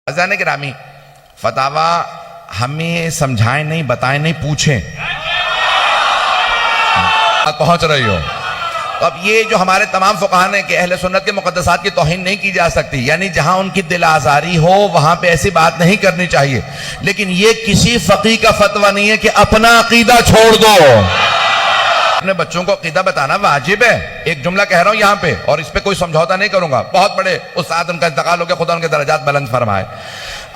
अज़ान गिरामी, फतावा हमें समझाएं नहीं, बताएं नहीं, पूछें। पहुंच रही हो तो अब ये जो हमारे तमाम फुक़हा ने कि अहले सुन्नत के मुक़द्दसात की तौहीन नहीं की जा सकती, यानी जहां उनकी दिल आज़ारी हो वहां पे ऐसी बात नहीं करनी चाहिए। लेकिन ये किसी फ़क़ीह का फतवा नहीं है कि अपना अकीदा छोड़ दो। अपने बच्चों को अकीदा बताना वाजिब है। एक जुमला कह रहा हूं यहां पे और इस पे कोई समझौता नहीं करूंगा। बहुत बड़े उस्ताद, उनका इंतकाल हो गया, खुदा उनके दर्जात बुलंद फरमाए।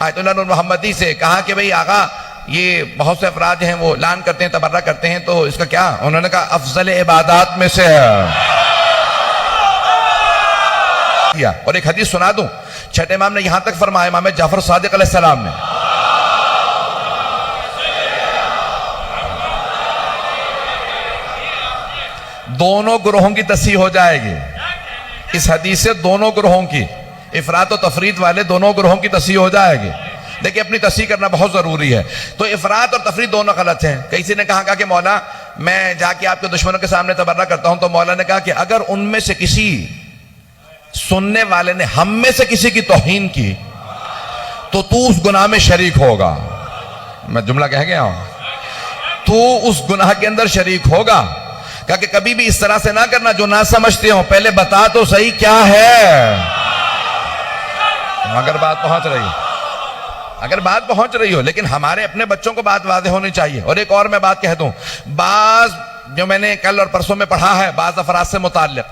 आयतुल्लाह नूर मोहम्मदी से कहा कि भाई आगा, ये बहुत से अफराद हैं वो लान करते हैं, तबर्रा करते हैं, तो इसका क्या? उन्होंने कहा अफजल इबादात में से है। और एक हदीस सुना दूं, छठे इमाम ने यहां तक फरमाया, इमाम जाफर सादिक अलैहिस्सलाम ने, दोनों ग्रोहों की तस्सीह हो जाएगी। इस हदीस से दोनों ग्रोहों की, इफरात और तफरीद वाले दोनों ग्रोहों की तस्सीह हो जाएगी। देखिए, अपनी तस्सीह करना बहुत जरूरी है। तो इफरात और तफरीद दोनों गलत हैं। किसी ने कहा कि मौला मैं जाके आपके दुश्मनों के सामने तबर्रा करता हूं, तो मौला ने कहा कि अगर उनमें से किसी सुनने वाले ने हम में से किसी की तौहीन की तो तू उस गुनाह में शरीक होगा। मैं जुमला कह गया हूं, तू उस गुनाह के अंदर शरीक होगा। कहा कि कभी भी इस तरह से ना करना जो ना समझते हो, पहले बता तो सही क्या है। अगर बात पहुंच रही हो, लेकिन हमारे अपने बच्चों को बात वाज़ेह होनी चाहिए। और एक और मैं बात कह दूं, बाज जो मैंने कल और परसों में पढ़ा है बाज अफराद से मुताल्लिक,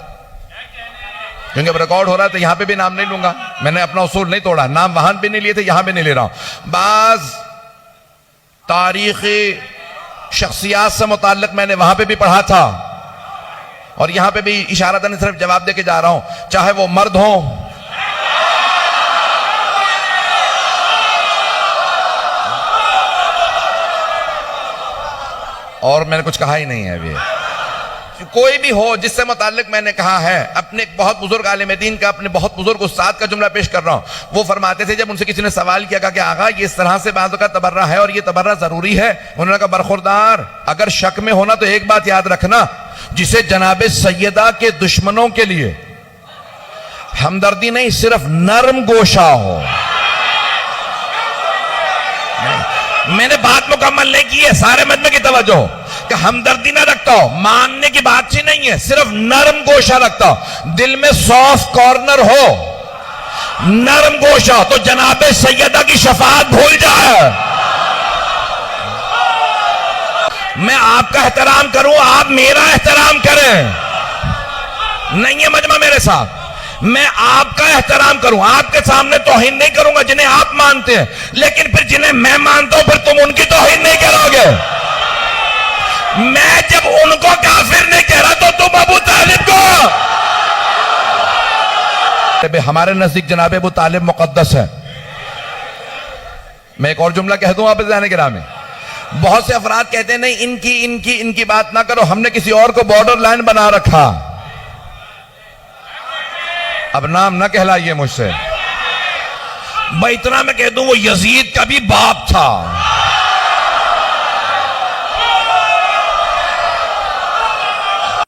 क्योंकि अब रिकॉर्ड हो रहा है तो यहां पे भी नाम नहीं लूंगा, मैंने अपना उसूल नहीं तोड़ा, नाम वहां भी नहीं लिए थे, यहां भी नहीं ले रहा हूं। बाज तारीखी शख्सियात से मुताल्लिक मैंने वहां पे भी पढ़ा था और यहां पे भी इशारतन सिर्फ जवाब देके जा रहा हूं, चाहे वो मर्द हो, और मैंने कुछ कहा ही नहीं है अभी, कोई भी हो जिससे मुताल्लिक मैंने कहा है। अपने एक बहुत बुजुर्ग आलिम दीन का, अपने बहुत बुजुर्ग उस्ताद का जुमला पेश कर रहा हूं। वो फरमाते थे, जब उनसे किसी ने सवाल किया कि आगा ये इस तरह से बातों का तबर्रा है और ये तबर्रा जरूरी है, उन्होंने कहा बरखुरदार, अगर शक में होना तो एक बात याद रखना, जिसे जनाबे सैयदा के दुश्मनों के लिए हमदर्दी नहीं, सिर्फ नरम गोशा हो। मैंने बात मुकम्मल नहीं की है, सारे मजमे की तवज्जो, कि हमदर्दी ना रखता हो, मानने की बात ही नहीं है, सिर्फ नरम गोशा रखता हो, दिल में सॉफ्ट कॉर्नर हो, नरम गोशा, तो जनाबे सैयदा की शफाअत भूल जाए। मैं आपका एहतराम करूं, आप मेरा एहतराम करें, नहीं है मजमा मेरे साथ। मैं आपका एहतराम करूं, आपके सामने तौहीन नहीं करूंगा जिन्हें आप मानते हैं, लेकिन फिर जिन्हें मैं मानता हूं फिर तुम उनकी तौहीन नहीं करोगे। मैं जब उनको काफिर नहीं कह रहा तो तुम अबू तालिब को, हमारे नजदीक जनाब अबू तालिब मुकद्दस है। मैं एक और जुमला कह दूं आप जाने के नाम में, बहुत से अफराद कहते हैं नहीं इनकी बात ना करो, हमने किसी और को बॉर्डर लाइन बना रखा। अब नाम ना कहलाइए मुझसे, मैं इतना मैं कह दूं वो यजीद का भी बाप था।